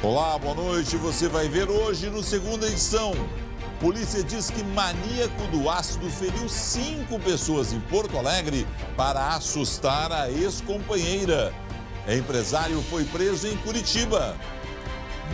Olá, boa noite. Você vai ver hoje no Segunda Edição. Polícia diz que maníaco do ácido feriu 5 pessoas em Porto Alegre para assustar a ex-companheira. Empresário foi preso em Curitiba.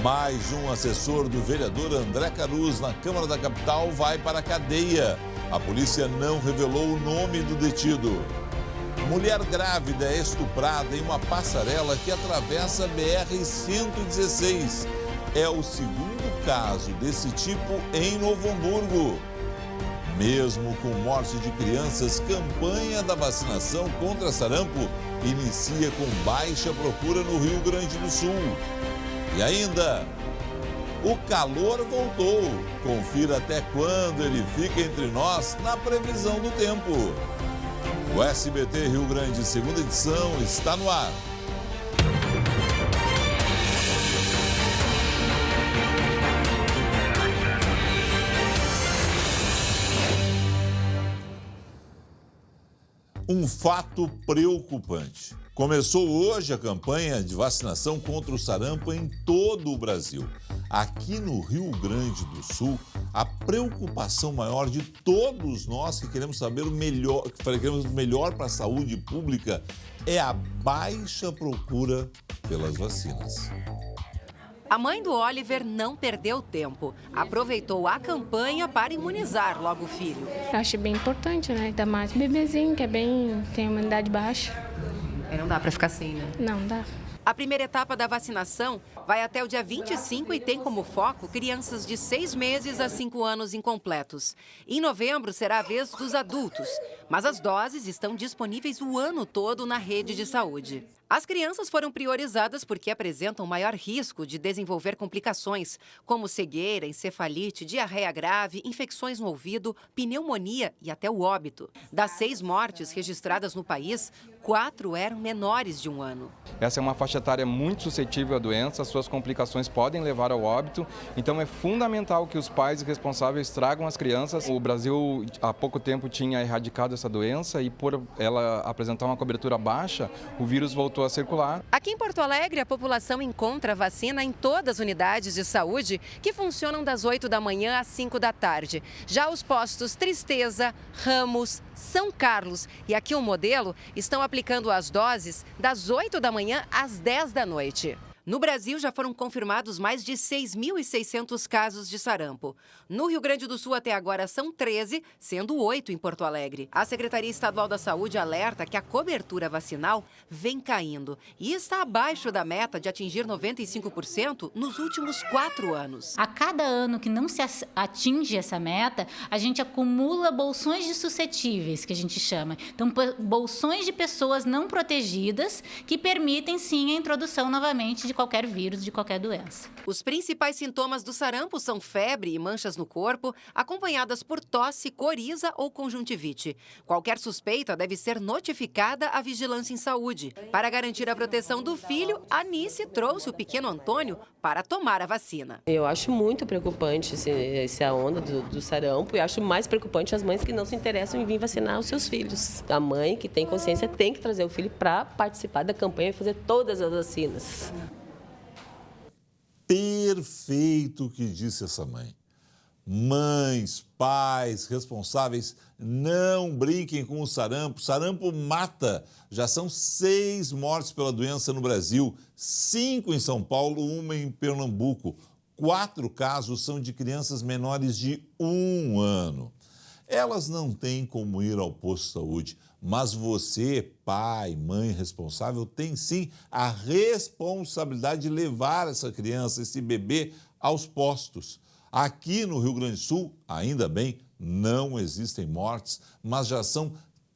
Mais um assessor do vereador André Carus na Câmara da Capital vai para a cadeia. A polícia não revelou o nome do detido. Mulher grávida é estuprada em uma passarela que atravessa a BR-116. É o segundo caso desse tipo em Novo Hamburgo. Mesmo com morte de crianças, campanha da vacinação contra sarampo inicia com baixa procura no Rio Grande do Sul. E ainda, o calor voltou. Confira até quando ele fica entre nós na previsão do tempo. O SBT Rio Grande, segunda edição, está no ar. Um fato preocupante. Começou hoje a campanha de vacinação contra o sarampo em todo o Brasil. Aqui no Rio Grande do Sul, a preocupação maior de todos nós que queremos saber o melhor, que queremos o melhor para a saúde pública, é a baixa procura pelas vacinas. A mãe do Oliver não perdeu tempo. Aproveitou a campanha para imunizar logo o filho. Eu acho bem importante, né? Ainda mais bebezinho, que tem a imunidade baixa. Não dá para ficar sem, né? Não dá. A primeira etapa da vacinação vai até o dia 25 e tem como foco crianças de 6 meses a 5 anos incompletos. Em novembro será a vez dos adultos, mas as doses estão disponíveis o ano todo na rede de saúde. As crianças foram priorizadas porque apresentam maior risco de desenvolver complicações, como cegueira, encefalite, diarreia grave, infecções no ouvido, pneumonia e até o óbito. Das 6 mortes registradas no país, 4 eram menores de 1 ano. Essa é uma faixa etária muito suscetível à doença, suas complicações podem levar ao óbito, então é fundamental que os pais responsáveis tragam as crianças. O Brasil há pouco tempo tinha erradicado essa doença e por ela apresentar uma cobertura baixa, o vírus voltou a circular. Aqui em Porto Alegre, a população encontra vacina em todas as unidades de saúde que funcionam das 8 da manhã às 5 da tarde. Já os postos Tristeza, Ramos, São Carlos e aqui o Modelo estão aplicando as doses das 8 da manhã às 10 da noite. No Brasil, já foram confirmados mais de 6.600 casos de sarampo. No Rio Grande do Sul, até agora, são 13, sendo 8 em Porto Alegre. A Secretaria Estadual da Saúde alerta que a cobertura vacinal vem caindo e está abaixo da meta de atingir 95% nos últimos 4 anos. A cada ano que não se atinge essa meta, a gente acumula bolsões de suscetíveis, que a gente chama. Então, bolsões de pessoas não protegidas que permitem, sim, a introdução novamente de qualquer vírus, de qualquer doença. Os principais sintomas do sarampo são febre e manchas no corpo, acompanhadas por tosse, coriza ou conjuntivite. Qualquer suspeita deve ser notificada à Vigilância em Saúde. Para garantir a proteção do filho, a Nice trouxe o pequeno Antônio para tomar a vacina. Eu acho muito preocupante essa onda do sarampo e acho mais preocupante as mães que não se interessam em vir vacinar os seus filhos. A mãe que tem consciência tem que trazer o filho para participar da campanha e fazer todas as vacinas. Perfeito o que disse essa mãe. Mães, pais, responsáveis, não brinquem com o sarampo. Sarampo mata. Já são 6 mortes pela doença no Brasil, 5 em São Paulo, 1 em Pernambuco. 4 casos são de crianças menores de 1 ano. Elas não têm como ir ao posto de saúde, mas você, pai, mãe responsável, tem sim a responsabilidade de levar essa criança, esse bebê, aos postos. Aqui no Rio Grande do Sul, ainda bem, não existem mortes, mas já são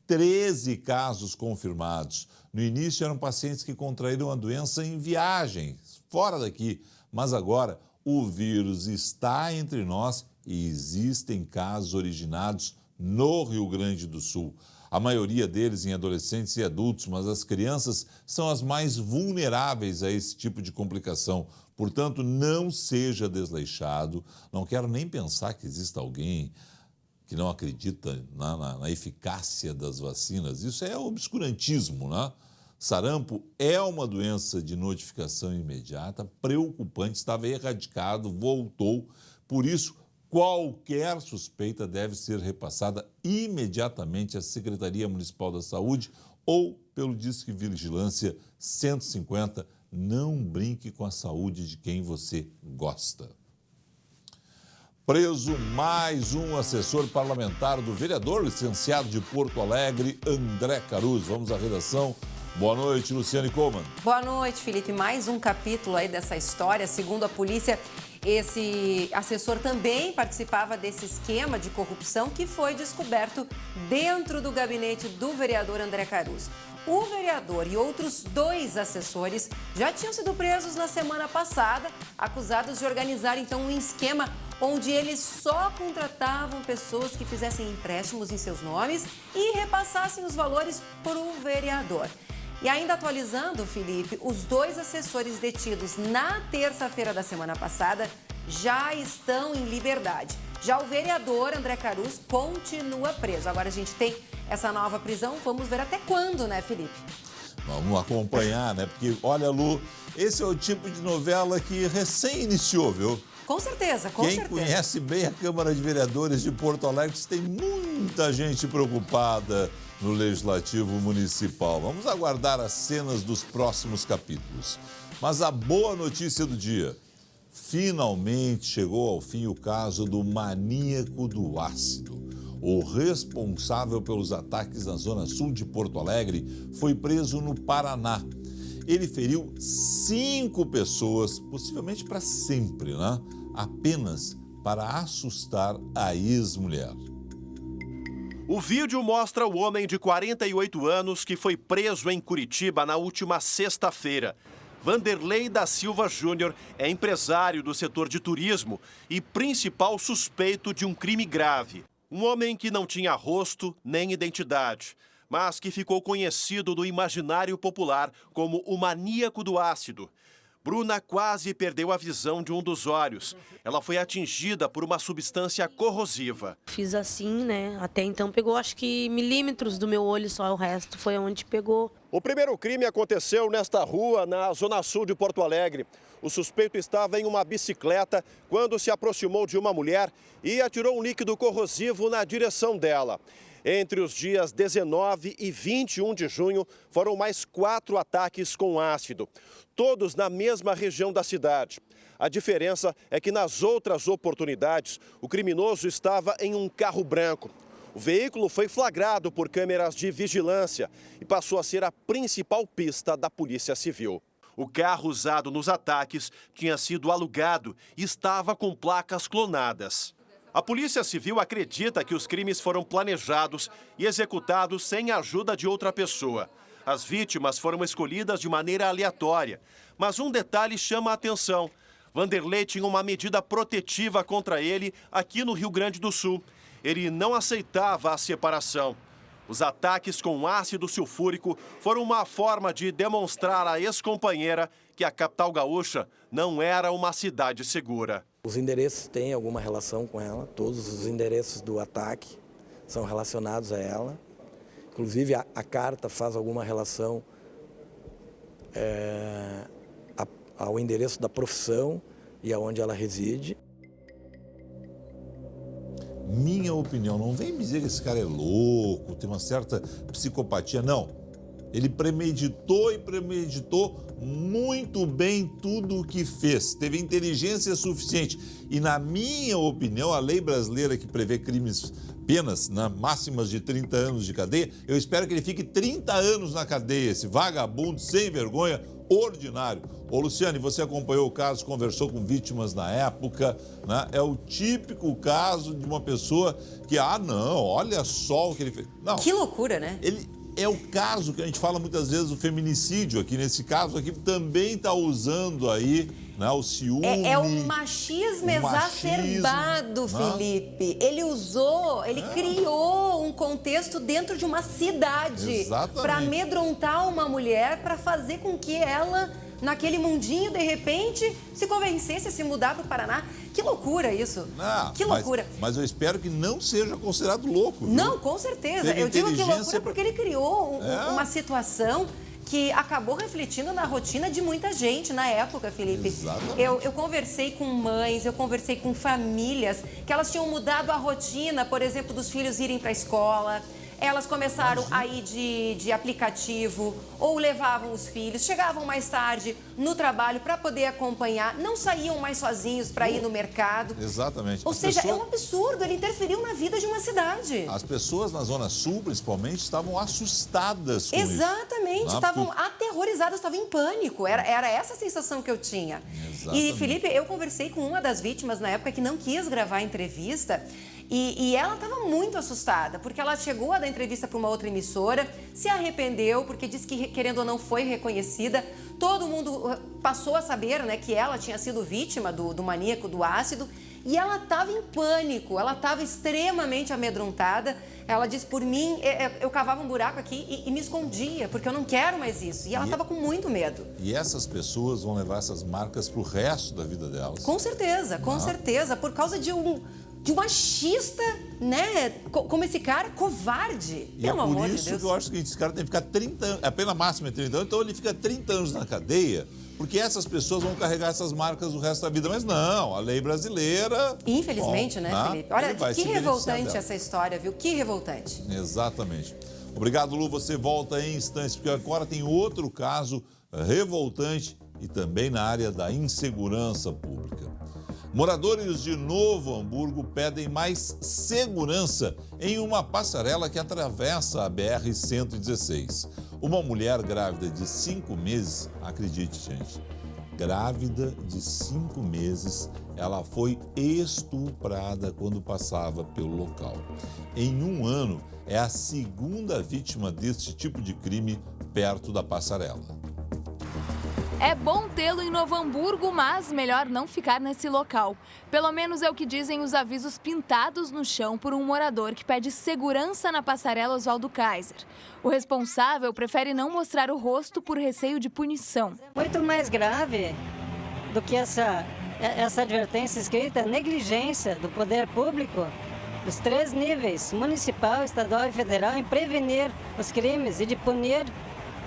13 casos confirmados. No início eram pacientes que contraíram a doença em viagens, fora daqui, mas agora o vírus está entre nós e existem casos originados no Rio Grande do Sul. A maioria deles em adolescentes e adultos, mas as crianças são as mais vulneráveis a esse tipo de complicação. Portanto, não seja desleixado. Não quero nem pensar que exista alguém que não acredita na eficácia das vacinas. Isso é obscurantismo, né? Sarampo é uma doença de notificação imediata, preocupante, estava erradicado, voltou. Por isso, qualquer suspeita deve ser repassada imediatamente à Secretaria Municipal da Saúde ou pelo Disque Vigilância 150. Não brinque com a saúde de quem você gosta. Preso mais um assessor parlamentar do vereador licenciado de Porto Alegre, André Caruso. Vamos à redação. Boa noite, Luciane Coman. Boa noite, Felipe. Mais um capítulo aí dessa história. Segundo a polícia, esse assessor também participava desse esquema de corrupção que foi descoberto dentro do gabinete do vereador André Caruso. O vereador e outros 2 assessores já tinham sido presos na semana passada, acusados de organizar então um esquema onde eles só contratavam pessoas que fizessem empréstimos em seus nomes e repassassem os valores para o vereador. E ainda atualizando, Felipe, os 2 assessores detidos na terça-feira da semana passada já estão em liberdade. Já o vereador André Caruso continua preso. Agora a gente tem essa nova prisão, vamos ver até quando, né, Felipe? Vamos acompanhar, né? Porque, olha, Lu, esse é o tipo de novela que recém iniciou, viu? Com certeza, com certeza. Quem conhece bem a Câmara de Vereadores de Porto Alegre, tem muita gente preocupada no Legislativo Municipal. Vamos aguardar as cenas dos próximos capítulos. Mas a boa notícia do dia: finalmente chegou ao fim o caso do maníaco do ácido. O responsável pelos ataques na zona sul de Porto Alegre foi preso no Paraná. Ele feriu 5 pessoas, possivelmente para sempre, né? Apenas para assustar a ex-mulher. O vídeo mostra o homem de 48 anos que foi preso em Curitiba na última sexta-feira. Vanderlei da Silva Júnior é empresário do setor de turismo e principal suspeito de um crime grave. Um homem que não tinha rosto nem identidade, mas que ficou conhecido no imaginário popular como o maníaco do ácido. Bruna quase perdeu a visão de um dos olhos. Ela foi atingida por uma substância corrosiva. Fiz assim, né? Até então pegou acho que milímetros do meu olho só, o resto foi onde pegou. O primeiro crime aconteceu nesta rua, na zona sul de Porto Alegre. O suspeito estava em uma bicicleta quando se aproximou de uma mulher e atirou um líquido corrosivo na direção dela. Entre os dias 19 e 21 de junho, foram mais 4 ataques com ácido, todos na mesma região da cidade. A diferença é que nas outras oportunidades, o criminoso estava em um carro branco. O veículo foi flagrado por câmeras de vigilância e passou a ser a principal pista da Polícia Civil. O carro usado nos ataques tinha sido alugado e estava com placas clonadas. A Polícia Civil acredita que os crimes foram planejados e executados sem a ajuda de outra pessoa. As vítimas foram escolhidas de maneira aleatória, mas um detalhe chama a atenção. Vanderlei tinha uma medida protetiva contra ele aqui no Rio Grande do Sul. Ele não aceitava a separação. Os ataques com ácido sulfúrico foram uma forma de demonstrar à ex-companheira que a capital gaúcha não era uma cidade segura. Os endereços têm alguma relação com ela, todos os endereços do ataque são relacionados a ela. Inclusive a carta faz alguma relação ao endereço da profissão e aonde ela reside. Minha opinião, não vem me dizer que esse cara é louco, tem uma certa psicopatia, não. Ele premeditou muito bem tudo o que fez, teve inteligência suficiente. E, na minha opinião, a lei brasileira que prevê penas máximas de 30 anos de cadeia, eu espero que ele fique 30 anos na cadeia, esse vagabundo sem vergonha, ordinário. Ô, Luciane, você acompanhou o caso, conversou com vítimas na época, né? É o típico caso de uma pessoa que, não, olha só o que ele fez. Não, que loucura, né? É o caso que a gente fala muitas vezes, o feminicídio aqui, nesse caso aqui, também está usando aí, né, o ciúme. É o machismo exacerbado, Felipe. Ele criou um contexto dentro de uma cidade para amedrontar uma mulher, para fazer com que ela, naquele mundinho, de repente, se convencesse a se mudar para o Paraná. Que loucura isso. Que loucura. Mas eu espero que não seja considerado louco. Viu? Não, com certeza. Eu digo que loucura porque ele criou uma situação que acabou refletindo na rotina de muita gente na época, Felipe. Exatamente. Eu conversei com mães, eu conversei com famílias que elas tinham mudado a rotina, por exemplo, dos filhos irem para a escola. Elas começaram a ir de aplicativo ou levavam os filhos, chegavam mais tarde no trabalho para poder acompanhar, não saíam mais sozinhos para ir no mercado. Exatamente. Ou seja, é um absurdo, ele interferiu na vida de uma cidade. As pessoas na Zona Sul, principalmente, estavam assustadas com Exatamente, isso. estavam aterrorizadas, estavam em pânico, era essa a sensação que eu tinha. Exatamente. E, Felipe, eu conversei com uma das vítimas na época que não quis gravar a entrevista. E ela estava muito assustada, porque ela chegou a dar entrevista para uma outra emissora, se arrependeu, porque disse que, querendo ou não, foi reconhecida. Todo mundo passou a saber, né, que ela tinha sido vítima do maníaco do ácido. E ela estava em pânico, ela estava extremamente amedrontada. Ela disse, por mim, eu cavava um buraco aqui e me escondia, porque eu não quero mais isso. E ela estava com muito medo. E essas pessoas vão levar essas marcas para o resto da vida delas. Com certeza, por causa de um machista, né? Como esse cara, covarde. E é por isso que eu acho que esse cara tem que ficar 30 anos, a pena máxima é 30 anos, então ele fica 30 anos na cadeia, porque essas pessoas vão carregar essas marcas o resto da vida. Mas não, a lei brasileira... Infelizmente, né, Felipe? Olha, que revoltante essa história, viu? Que revoltante. Exatamente. Obrigado, Lu. Você volta em instantes, porque agora tem outro caso revoltante e também na área da insegurança pública. Moradores de Novo Hamburgo pedem mais segurança em uma passarela que atravessa a BR-116. Uma mulher grávida de 5 meses, acredite, gente, grávida de 5 meses, ela foi estuprada quando passava pelo local. Em um ano, é a segunda vítima deste tipo de crime perto da passarela. É bom tê-lo em Novo Hamburgo, mas melhor não ficar nesse local. Pelo menos é o que dizem os avisos pintados no chão por um morador que pede segurança na passarela Oswaldo Kaiser. O responsável prefere não mostrar o rosto por receio de punição. Muito mais grave do que essa advertência escrita, negligência do poder público, dos 3 níveis, municipal, estadual e federal, em prevenir os crimes e de punir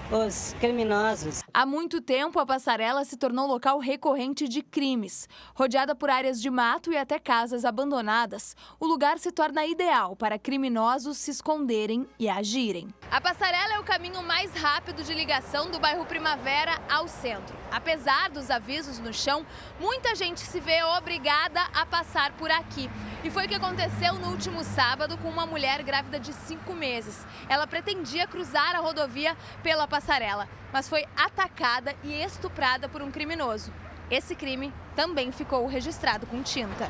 os criminosos. Há muito tempo, a passarela se tornou local recorrente de crimes. Rodeada por áreas de mato e até casas abandonadas, o lugar se torna ideal para criminosos se esconderem e agirem. A passarela é o caminho mais rápido de ligação do bairro Primavera ao centro. Apesar dos avisos no chão, muita gente se vê obrigada a passar por aqui. E foi o que aconteceu no último sábado com uma mulher grávida de 5 meses. Ela pretendia cruzar a rodovia pela passarela, mas foi atacada e estuprada por um criminoso. Esse crime também ficou registrado com tinta.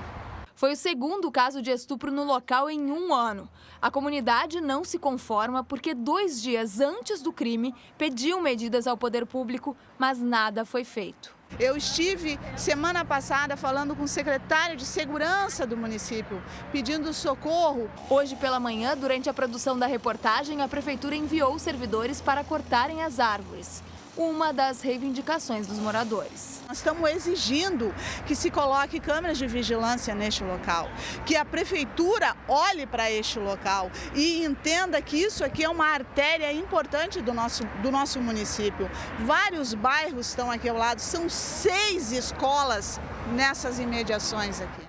Foi o segundo caso de estupro no local em um ano. A comunidade não se conforma porque 2 dias antes do crime pediu medidas ao poder público, mas nada foi feito. Eu estive semana passada falando com o secretário de segurança do município, pedindo socorro. Hoje pela manhã, durante a produção da reportagem, a prefeitura enviou servidores para cortarem as árvores. Uma das reivindicações dos moradores. Nós estamos exigindo que se coloque câmeras de vigilância neste local, que a prefeitura olhe para este local e entenda que isso aqui é uma artéria importante do nosso município. Vários bairros estão aqui ao lado, são 6 escolas nessas imediações aqui.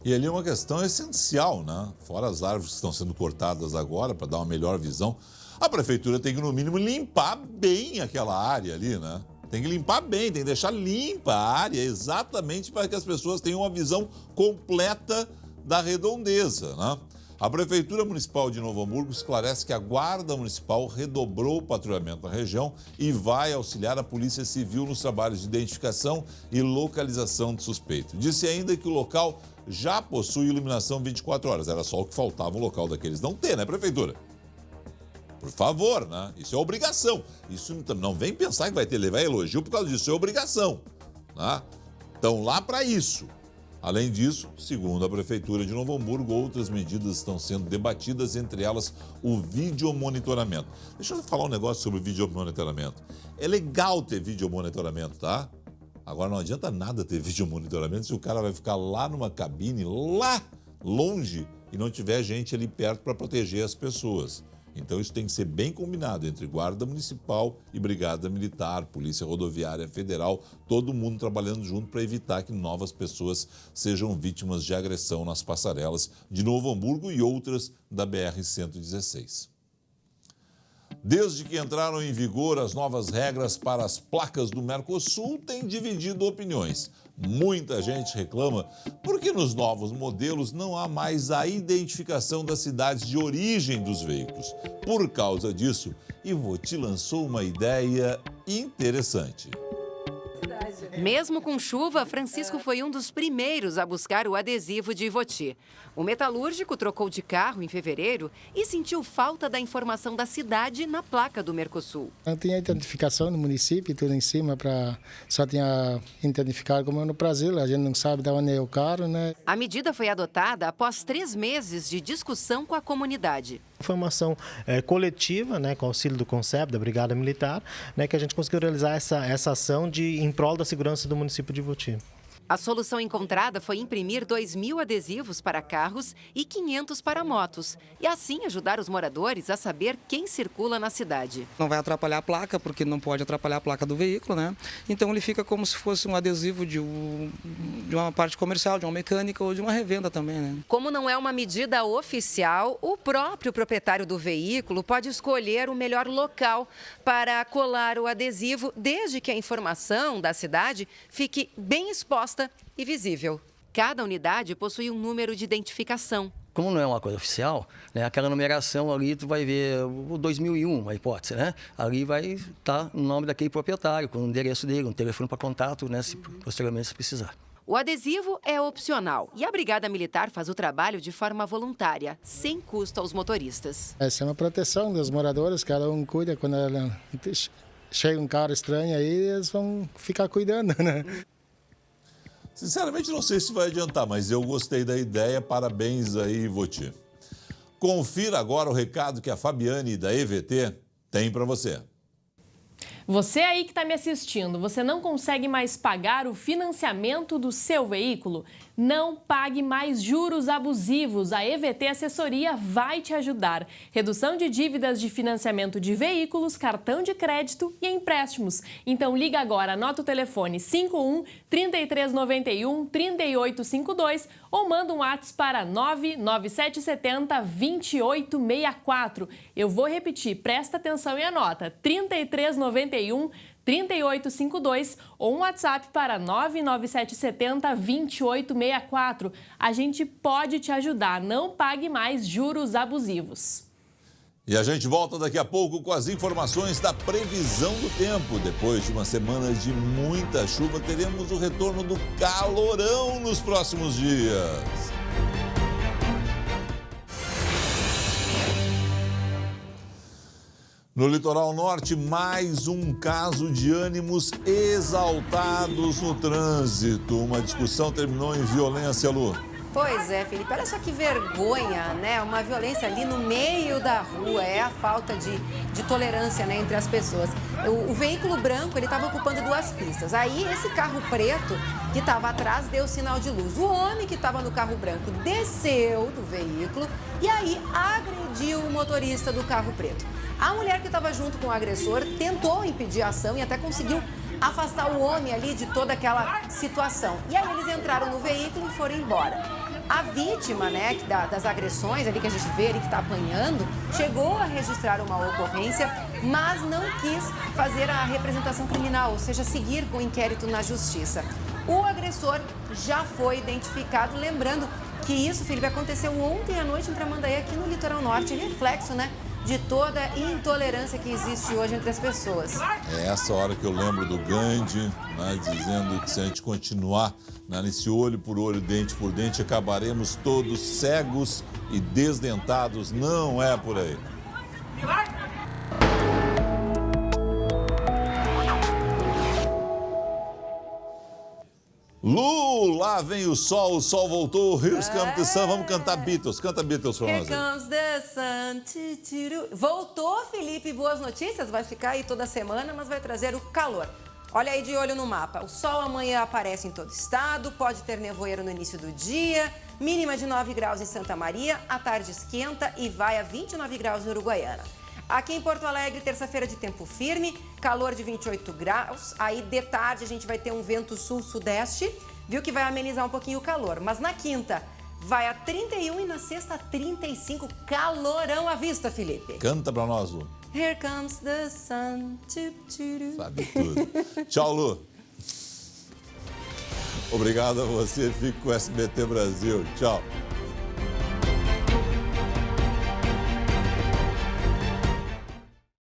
E ali é uma questão essencial, né? Fora as árvores que estão sendo cortadas agora para dar uma melhor visão, a prefeitura tem que, no mínimo, limpar bem aquela área ali, né? Tem que limpar bem, tem que deixar limpa a área exatamente para que as pessoas tenham uma visão completa da redondeza, né? A Prefeitura Municipal de Novo Hamburgo esclarece que a Guarda Municipal redobrou o patrulhamento na região e vai auxiliar a Polícia Civil nos trabalhos de identificação e localização de suspeito. Disse ainda que o local já possui iluminação 24 horas. Era só o que faltava o local daqueles não ter, né, Prefeitura? Por favor, né? Isso é obrigação. Isso não vem pensar que vai levar elogio por causa disso. Isso é obrigação, né? Estão lá para isso. Além disso, segundo a Prefeitura de Novo Hamburgo, outras medidas estão sendo debatidas, entre elas o videomonitoramento. Deixa eu falar um negócio sobre videomonitoramento. É legal ter videomonitoramento, tá? Agora, não adianta nada ter videomonitoramento se o cara vai ficar lá numa cabine, lá longe, e não tiver gente ali perto para proteger as pessoas. Então isso tem que ser bem combinado entre Guarda Municipal e Brigada Militar, Polícia Rodoviária Federal, todo mundo trabalhando junto para evitar que novas pessoas sejam vítimas de agressão nas passarelas de Novo Hamburgo e outras da BR-116. Desde que entraram em vigor as novas regras para as placas do Mercosul, tem dividido opiniões. Muita gente reclama porque nos novos modelos não há mais a identificação das cidades de origem dos veículos. Por causa disso, Ivoti lançou uma ideia interessante. Mesmo com chuva, Francisco foi um dos primeiros a buscar o adesivo de Ivoti. O metalúrgico trocou de carro em fevereiro e sentiu falta da informação da cidade na placa do Mercosul. Não tinha identificação no município, tudo em cima, só tinha identificado como no Brasil, a gente não sabe de onde é o carro, né? A medida foi adotada após 3 meses de discussão com a comunidade. Foi uma ação coletiva, né, com auxílio do CONCEP, da Brigada Militar, né, que a gente conseguiu realizar essa ação em prol da segurança do município de Ivoti. A solução encontrada foi imprimir 2.000 adesivos para carros e 500 para motos, e assim ajudar os moradores a saber quem circula na cidade. Não vai atrapalhar a placa, porque não pode atrapalhar a placa do veículo, né? Então ele fica como se fosse um adesivo de uma parte comercial, de uma mecânica ou de uma revenda também, né? Como não é uma medida oficial, o próprio proprietário do veículo pode escolher o melhor local para colar o adesivo, desde que a informação da cidade fique bem exposta e visível. Cada unidade possui um número de identificação. Como não é uma coisa oficial, né, aquela numeração ali, tu vai ver o 2001, uma hipótese, né? Ali vai estar o nome daquele proprietário, com o endereço dele, um telefone para contato, né, posteriormente se precisar. O adesivo é opcional e a Brigada Militar faz o trabalho de forma voluntária, sem custo aos motoristas. Essa é uma proteção dos moradores, cada um cuida quando chega um carro estranho aí, eles vão ficar cuidando, né? Sinceramente, não sei se vai adiantar, mas eu gostei da ideia. Parabéns aí, Ivoti. Confira agora o recado que a Fabiane da EVT tem para você. Você aí que está me assistindo, você não consegue mais pagar o financiamento do seu veículo? Não pague mais juros abusivos. A EVT Assessoria vai te ajudar. Redução de dívidas de financiamento de veículos, cartão de crédito e empréstimos. Então liga agora, anota o telefone 51 3391 3852 ou manda um WhatsApp para 99770 2864. Eu vou repetir, presta atenção e anota, 3391 3852 ou um WhatsApp para 99770 2864. A gente pode te ajudar, não pague mais juros abusivos. E a gente volta daqui a pouco com as informações da previsão do tempo. Depois de uma semana de muita chuva, teremos o retorno do calorão nos próximos dias. No litoral norte, mais um caso de ânimos exaltados no trânsito. Uma discussão terminou em violência, Lu. Pois é, Felipe, olha só que vergonha, né? Uma violência ali no meio da rua, é a falta de tolerância, né, entre as pessoas. O veículo branco, ele estava ocupando 2 pistas. Aí esse carro preto que estava atrás deu sinal de luz. O homem que estava no carro branco desceu do veículo e aí agrediu o motorista do carro preto. A mulher que estava junto com o agressor tentou impedir a ação e até conseguiu afastar o homem ali de toda aquela situação. E aí eles entraram no veículo e foram embora. A vítima, né, das agressões ali que a gente vê ali que está apanhando, chegou a registrar uma ocorrência, mas não quis fazer a representação criminal, ou seja, seguir com o inquérito na justiça. O agressor já foi identificado, lembrando que isso, Felipe, aconteceu ontem à noite em Tramandaí, aqui no litoral norte, reflexo, né, de toda a intolerância que existe hoje entre as pessoas. É essa hora que eu lembro do Gandhi, né, dizendo que se a gente continuar, né, nesse olho por olho, dente por dente, acabaremos todos cegos e desdentados. Não é por aí. Lu, lá vem o sol voltou, Here's Comes the Sun, vamos cantar Beatles, canta Beatles pra nós. Here comes the sun, voltou, Felipe, boas notícias, vai ficar aí toda semana, mas vai trazer o calor. Olha aí de olho no mapa, o sol amanhã aparece em todo o estado, pode ter nevoeiro no início do dia, Mínima de 9 graus em Santa Maria, à tarde esquenta e vai a 29 graus em Uruguaiana. Aqui em Porto Alegre, terça-feira de tempo firme, calor de 28 graus. Aí de tarde a gente vai ter um vento sul-sudeste, viu, que vai amenizar um pouquinho o calor. Mas na quinta vai a 31 e na sexta 35, calorão à vista, Felipe. Canta pra nós, Lu. Here comes the sun. Sabe tudo. Tchau, Lu. Obrigado a você. Fique com o SBT Brasil. Tchau.